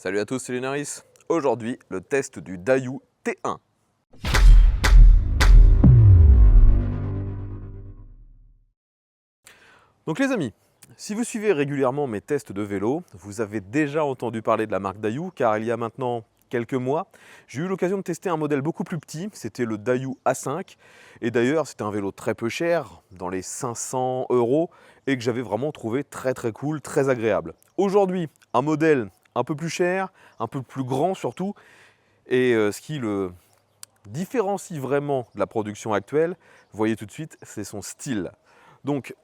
Salut à tous, c'est Lunaris. Aujourd'hui, le test du Daiyu T1. Donc les amis, si vous suivez régulièrement mes tests de vélo, vous avez déjà entendu parler de la marque Daiyu, car il y a maintenant quelques mois, j'ai eu l'occasion de tester un modèle beaucoup plus petit, c'était le Daiyu A5. Et d'ailleurs, c'était un vélo très peu cher, dans les 500 €, et que j'avais vraiment trouvé très cool, très agréable. Aujourd'hui, un modèle un peu plus cher, un peu plus grand surtout, et ce qui le différencie vraiment de la production actuelle, vous voyez tout de suite, c'est son style. Donc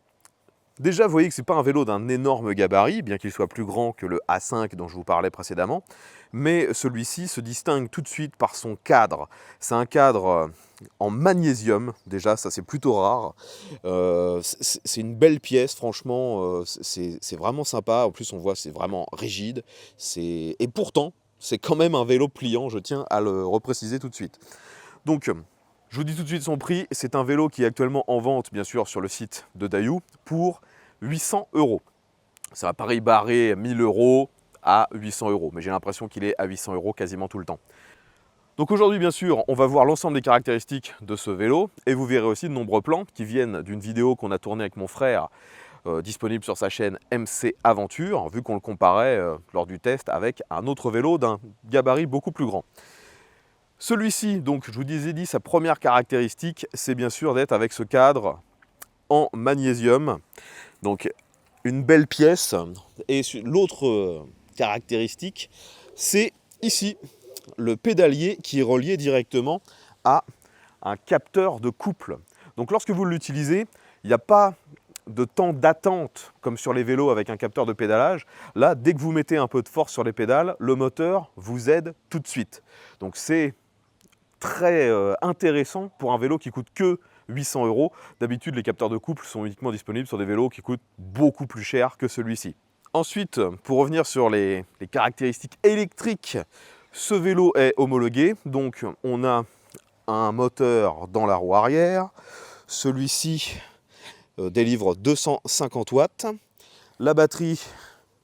déjà, vous voyez que ce n'est pas un vélo d'un énorme gabarit, bien qu'il soit plus grand que le A5 dont je vous parlais précédemment, mais celui-ci se distingue tout de suite par son cadre. C'est un cadre en magnésium, déjà, ça c'est plutôt rare. C'est une belle pièce, franchement, c'est vraiment sympa. En plus, on voit c'est vraiment rigide. Et pourtant, c'est quand même un vélo pliant, je tiens à le repréciser tout de suite. Donc, je vous dis tout de suite son prix. C'est un vélo qui est actuellement en vente, bien sûr, sur le site de Daiyu pour 800 €. C'est un pareil barré 1000 € à 800 €, mais j'ai l'impression qu'il est à 800 € quasiment tout le temps. Donc aujourd'hui, bien sûr, on va voir l'ensemble des caractéristiques de ce vélo et vous verrez aussi de nombreux plans qui viennent d'une vidéo qu'on a tournée avec mon frère, disponible sur sa chaîne MC Aventure, vu qu'on le comparait lors du test avec un autre vélo d'un gabarit beaucoup plus grand. Celui-ci, donc, je vous ai dit, sa première caractéristique, c'est bien sûr d'être avec ce cadre en magnésium. Donc, une belle pièce. Et l'autre caractéristique, c'est ici, le pédalier qui est relié directement à un capteur de couple. Donc, lorsque vous l'utilisez, il n'y a pas de temps d'attente comme sur les vélos avec un capteur de pédalage. Là, dès que vous mettez un peu de force sur les pédales, le moteur vous aide tout de suite. Donc, c'est très intéressant pour un vélo qui coûte que 800 €. D'habitude, les capteurs de couple sont uniquement disponibles sur des vélos qui coûtent beaucoup plus cher que celui-ci. Ensuite, pour revenir sur les caractéristiques électriques, ce vélo est homologué. Donc, on a un moteur dans la roue arrière. Celui-ci délivre 250 watts. La batterie,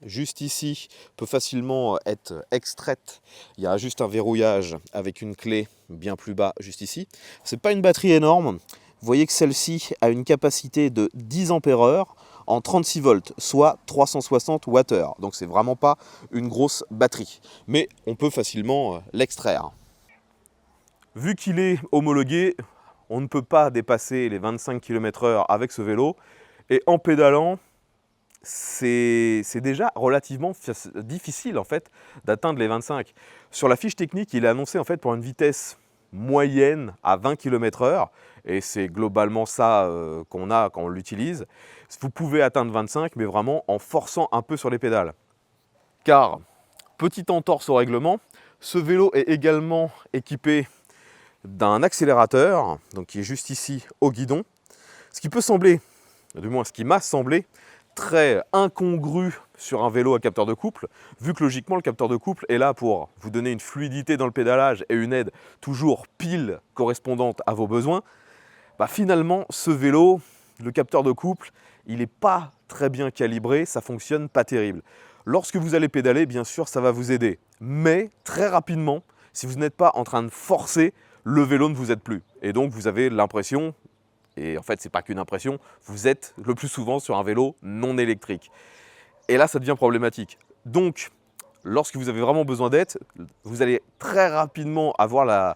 juste ici, peut facilement être extraite. Il y a juste un verrouillage avec une clé bien plus bas, juste ici. Ce n'est pas une batterie énorme. Vous voyez que celle-ci a une capacité de 10 ampères-heure en 36 volts, soit 360 Wh. Donc c'est vraiment pas une grosse batterie. Mais on peut facilement l'extraire. Vu qu'il est homologué, on ne peut pas dépasser les 25 km/h avec ce vélo. Et en pédalant, c'est déjà relativement difficile en fait d'atteindre les 25. Sur la fiche technique, il est annoncé en fait pour une vitesse moyenne à 20 km/h et c'est globalement ça qu'on a quand on l'utilise. Vous pouvez atteindre 25, mais vraiment en forçant un peu sur les pédales. Car, petite entorse au règlement, ce vélo est également équipé d'un accélérateur, donc qui est juste ici au guidon, ce qui peut sembler, du moins ce qui m'a semblé, très incongru sur un vélo à capteur de couple, vu que logiquement le capteur de couple est là pour vous donner une fluidité dans le pédalage et une aide toujours pile correspondante à vos besoins. Finalement, ce vélo, le capteur de couple, il n'est pas très bien calibré, ça fonctionne pas terrible. Lorsque vous allez pédaler, bien sûr, ça va vous aider. Mais très rapidement, si vous n'êtes pas en train de forcer, le vélo ne vous aide plus. Et donc, vous avez l'impression, et en fait, ce n'est pas qu'une impression, vous êtes le plus souvent sur un vélo non électrique. Et là, ça devient problématique. Donc, lorsque vous avez vraiment besoin d'aide, vous allez très rapidement avoir la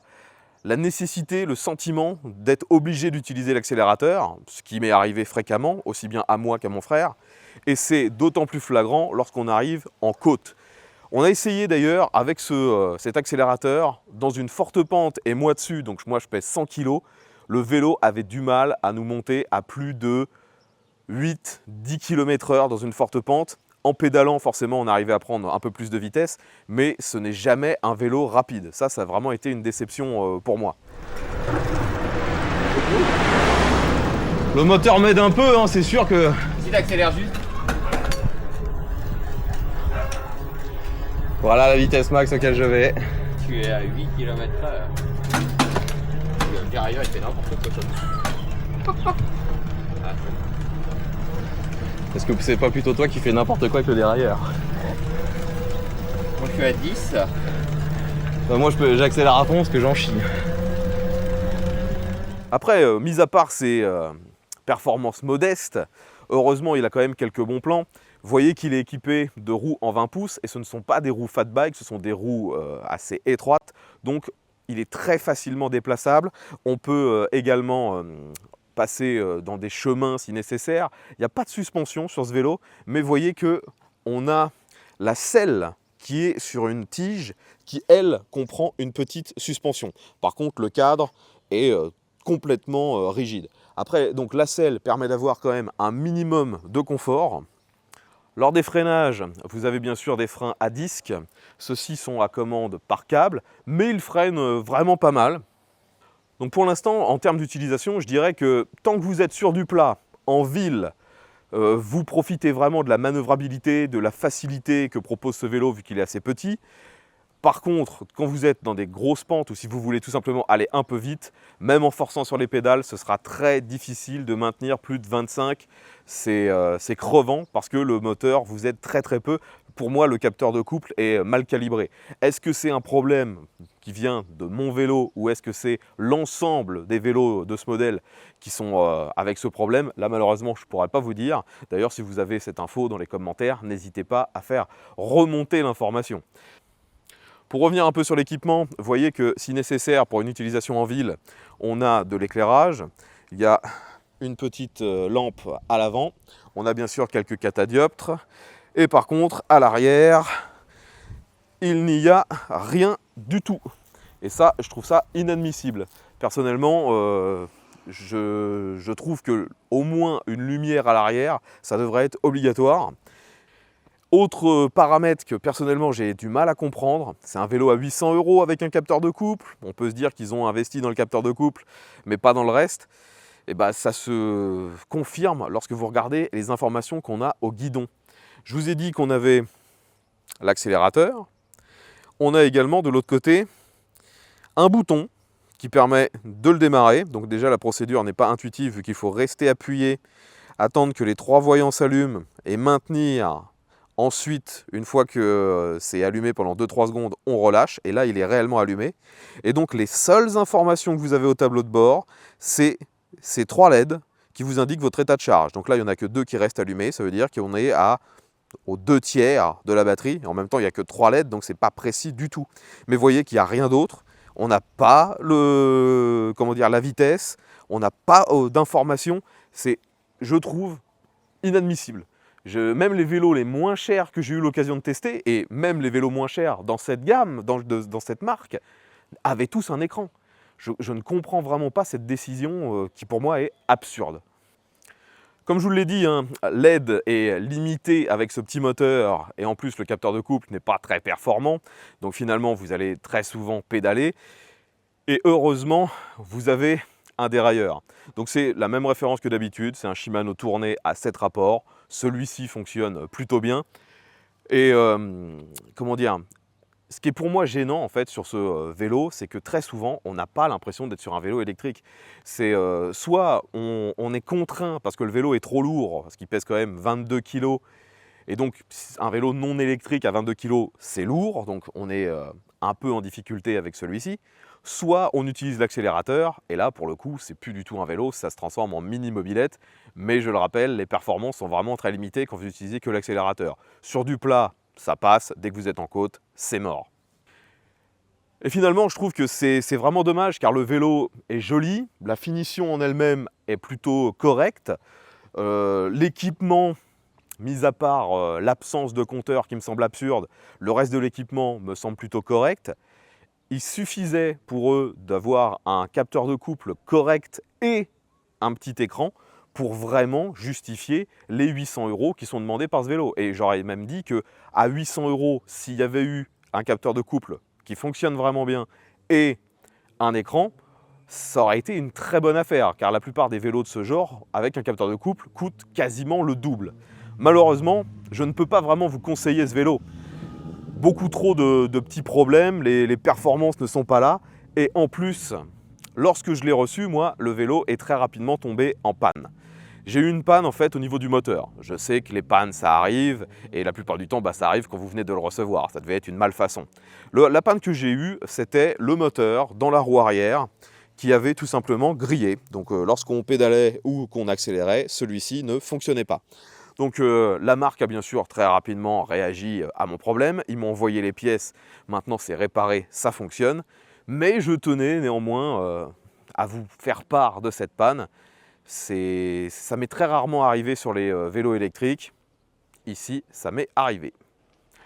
nécessité, le sentiment d'être obligé d'utiliser l'accélérateur, ce qui m'est arrivé fréquemment, aussi bien à moi qu'à mon frère. Et c'est d'autant plus flagrant lorsqu'on arrive en côte. On a essayé d'ailleurs avec cet accélérateur dans une forte pente et moi dessus, donc moi je pèse 100 kg, le vélo avait du mal à nous monter à plus de 8-10 km/h dans une forte pente. En pédalant, forcément, on arrivait à prendre un peu plus de vitesse, mais ce n'est jamais un vélo rapide. Ça a vraiment été une déception pour moi. Le moteur m'aide un peu, hein, c'est sûr que... Si t'accélères juste. Voilà la vitesse max auquel je vais. Tu es à 8 km/h. Le dérailleur il fait n'importe quoi. Est-ce que c'est pas plutôt toi qui fais n'importe quoi avec le dérailleur? Moi je suis à 10. Bah, moi j'accélère à fond parce que j'en chie. Après, mis à part ces performances modestes, heureusement il a quand même quelques bons plans. Vous voyez qu'il est équipé de roues en 20 pouces et ce ne sont pas des roues fat bike, ce sont des roues assez étroites. Donc il est très facilement déplaçable. On peut également passer dans des chemins si nécessaire. Il n'y a pas de suspension sur ce vélo, mais vous voyez qu'on a la selle qui est sur une tige qui, elle, comprend une petite suspension. Par contre, le cadre est complètement rigide. Après, donc la selle permet d'avoir quand même un minimum de confort. Lors des freinages, vous avez bien sûr des freins à disque. Ceux-ci sont à commande par câble, mais ils freinent vraiment pas mal. Donc pour l'instant, en termes d'utilisation, je dirais que tant que vous êtes sur du plat, en ville, vous profitez vraiment de la manœuvrabilité, de la facilité que propose ce vélo vu qu'il est assez petit. Par contre, quand vous êtes dans des grosses pentes ou si vous voulez tout simplement aller un peu vite, même en forçant sur les pédales, ce sera très difficile de maintenir plus de 25. C'est crevant parce que le moteur vous aide très très peu. Pour moi, le capteur de couple est mal calibré. Est-ce que c'est un problème qui vient de mon vélo ou est-ce que c'est l'ensemble des vélos de ce modèle qui sont avec ce problème? Là, malheureusement, je ne pourrais pas vous dire. D'ailleurs, si vous avez cette info dans les commentaires, n'hésitez pas à faire remonter l'information. Pour revenir un peu sur l'équipement, vous voyez que si nécessaire pour une utilisation en ville, on a de l'éclairage. Il y a une petite lampe à l'avant. On a bien sûr quelques catadioptres. Et par contre, à l'arrière, il n'y a rien du tout. Et ça, je trouve ça inadmissible. Personnellement, je trouve que au moins une lumière à l'arrière, ça devrait être obligatoire. Autre paramètre que personnellement j'ai du mal à comprendre, c'est un vélo à 800 € avec un capteur de couple. On peut se dire qu'ils ont investi dans le capteur de couple, mais pas dans le reste. Et bah, ça se confirme lorsque vous regardez les informations qu'on a au guidon. Je vous ai dit qu'on avait l'accélérateur. On a également de l'autre côté un bouton qui permet de le démarrer. Donc déjà la procédure n'est pas intuitive vu qu'il faut rester appuyé, attendre que les 3 voyants s'allument et maintenir. Ensuite, une fois que c'est allumé pendant 2-3 secondes, on relâche et là il est réellement allumé. Et donc les seules informations que vous avez au tableau de bord, c'est ces 3 LED qui vous indiquent votre état de charge. Donc là il n'y en a que 2 qui restent allumés, ça veut dire qu'on est aux 2/3 de la batterie. En même temps il n'y a que 3 LED, donc c'est pas précis du tout. Mais vous voyez qu'il n'y a rien d'autre. On n'a pas la vitesse, on n'a pas d'informations. C'est, je trouve, inadmissible. Même les vélos les moins chers que j'ai eu l'occasion de tester, et même les vélos moins chers dans cette gamme, dans cette marque, avaient tous un écran. Je ne comprends vraiment pas cette décision qui pour moi est absurde. Comme je vous l'ai dit, hein, l'aide est limitée avec ce petit moteur et en plus le capteur de couple n'est pas très performant. Donc finalement vous allez très souvent pédaler et heureusement vous avez un dérailleur. Donc c'est la même référence que d'habitude, c'est un Shimano tourné à 7 rapports. Celui-ci fonctionne plutôt bien. Et comment dire, ce qui est pour moi gênant en fait sur ce vélo, c'est que très souvent on n'a pas l'impression d'être sur un vélo électrique. C'est soit on est contraint parce que le vélo est trop lourd, parce qu'il pèse quand même 22 kg. Et donc un vélo non électrique à 22 kg, c'est lourd, donc on est un peu en difficulté avec celui-ci. Soit on utilise l'accélérateur, et là pour le coup c'est plus du tout un vélo, ça se transforme en mini mobilette, mais je le rappelle, les performances sont vraiment très limitées quand vous n'utilisez que l'accélérateur. Sur du plat, ça passe, dès que vous êtes en côte, c'est mort. Et finalement je trouve que c'est vraiment dommage car le vélo est joli, la finition en elle-même est plutôt correcte, l'équipement, mis à part l'absence de compteur qui me semble absurde, le reste de l'équipement me semble plutôt correct. Il suffisait pour eux d'avoir un capteur de couple correct et un petit écran pour vraiment justifier les 800 € qui sont demandés par ce vélo. Et j'aurais même dit qu'à 800 €, s'il y avait eu un capteur de couple qui fonctionne vraiment bien et un écran, ça aurait été une très bonne affaire, car la plupart des vélos de ce genre, avec un capteur de couple, coûtent quasiment le double. Malheureusement, je ne peux pas vraiment vous conseiller ce vélo. Beaucoup trop de petits problèmes, les performances ne sont pas là. Et en plus, lorsque je l'ai reçu, moi, le vélo est très rapidement tombé en panne. J'ai eu une panne en fait au niveau du moteur. Je sais que les pannes ça arrive et la plupart du temps ça arrive quand vous venez de le recevoir. Ça devait être une malfaçon. La panne que j'ai eue, c'était le moteur dans la roue arrière qui avait tout simplement grillé. Donc lorsqu'on pédalait ou qu'on accélérait, celui-ci ne fonctionnait pas. Donc la marque a bien sûr très rapidement réagi à mon problème. Ils m'ont envoyé les pièces. Maintenant c'est réparé, ça fonctionne. Mais je tenais néanmoins à vous faire part de cette panne. Ça m'est très rarement arrivé sur les vélos électriques. Ici, ça m'est arrivé.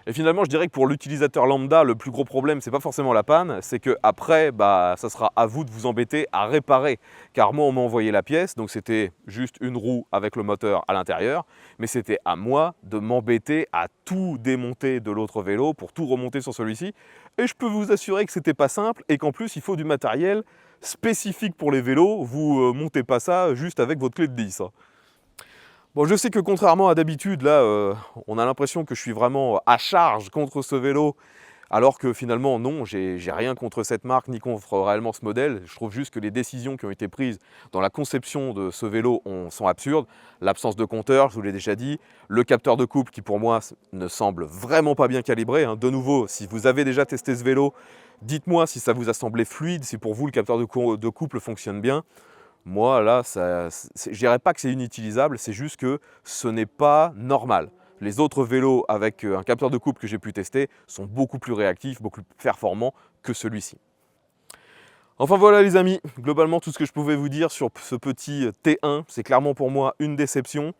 Et finalement, je dirais que pour l'utilisateur lambda, le plus gros problème, c'est pas forcément la panne, c'est qu'après, ça sera à vous de vous embêter à réparer. Car moi, on m'a envoyé la pièce, donc c'était juste une roue avec le moteur à l'intérieur, mais c'était à moi de m'embêter à tout démonter de l'autre vélo pour tout remonter sur celui-ci. Et je peux vous assurer que c'était pas simple et qu'en plus, il faut du matériel spécifique pour les vélos. Vous montez pas ça juste avec votre clé de 10. Bon, je sais que contrairement à d'habitude, là, on a l'impression que je suis vraiment à charge contre ce vélo, alors que finalement, non, j'ai rien contre cette marque, ni contre réellement ce modèle. Je trouve juste que les décisions qui ont été prises dans la conception de ce vélo sont absurdes. L'absence de compteur, je vous l'ai déjà dit, le capteur de couple qui pour moi ne semble vraiment pas bien calibré. De nouveau, si vous avez déjà testé ce vélo, dites-moi si ça vous a semblé fluide, si pour vous le capteur de couple fonctionne bien. Moi, là, je dirais pas que c'est inutilisable, c'est juste que ce n'est pas normal. Les autres vélos avec un capteur de couple que j'ai pu tester sont beaucoup plus réactifs, beaucoup plus performants que celui-ci. Enfin voilà les amis, globalement tout ce que je pouvais vous dire sur ce petit T1, c'est clairement pour moi une déception.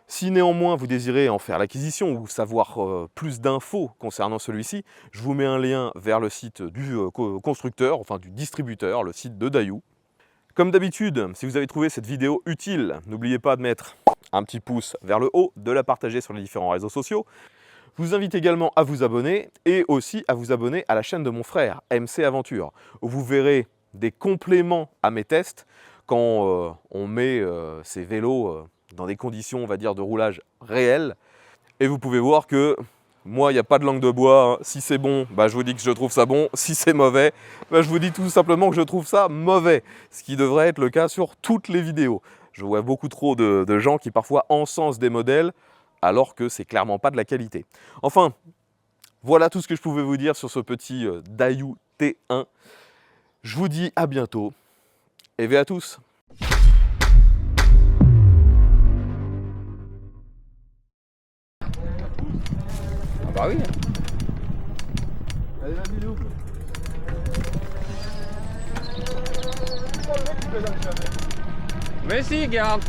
Si néanmoins vous désirez en faire l'acquisition ou savoir plus d'infos concernant celui-ci, je vous mets un lien vers le site du constructeur, enfin du distributeur, le site de Dayou. Comme d'habitude, si vous avez trouvé cette vidéo utile, n'oubliez pas de mettre un petit pouce vers le haut, de la partager sur les différents réseaux sociaux. Je vous invite également à vous abonner et aussi à vous abonner à la chaîne de mon frère, MC Aventure, où vous verrez des compléments à mes tests quand on met ces vélos dans des conditions, on va dire, de roulage réelles. Et vous pouvez voir que moi, il n'y a pas de langue de bois. Si c'est bon, je vous dis que je trouve ça bon. Si c'est mauvais, je vous dis tout simplement que je trouve ça mauvais. Ce qui devrait être le cas sur toutes les vidéos. Je vois beaucoup trop de gens qui parfois encensent des modèles alors que c'est clairement pas de la qualité. Enfin, voilà tout ce que je pouvais vous dire sur ce petit Dayou T1. Je vous dis à bientôt et ve à tous. Bah oui. Allez, vas-y, double. Mais si, garde.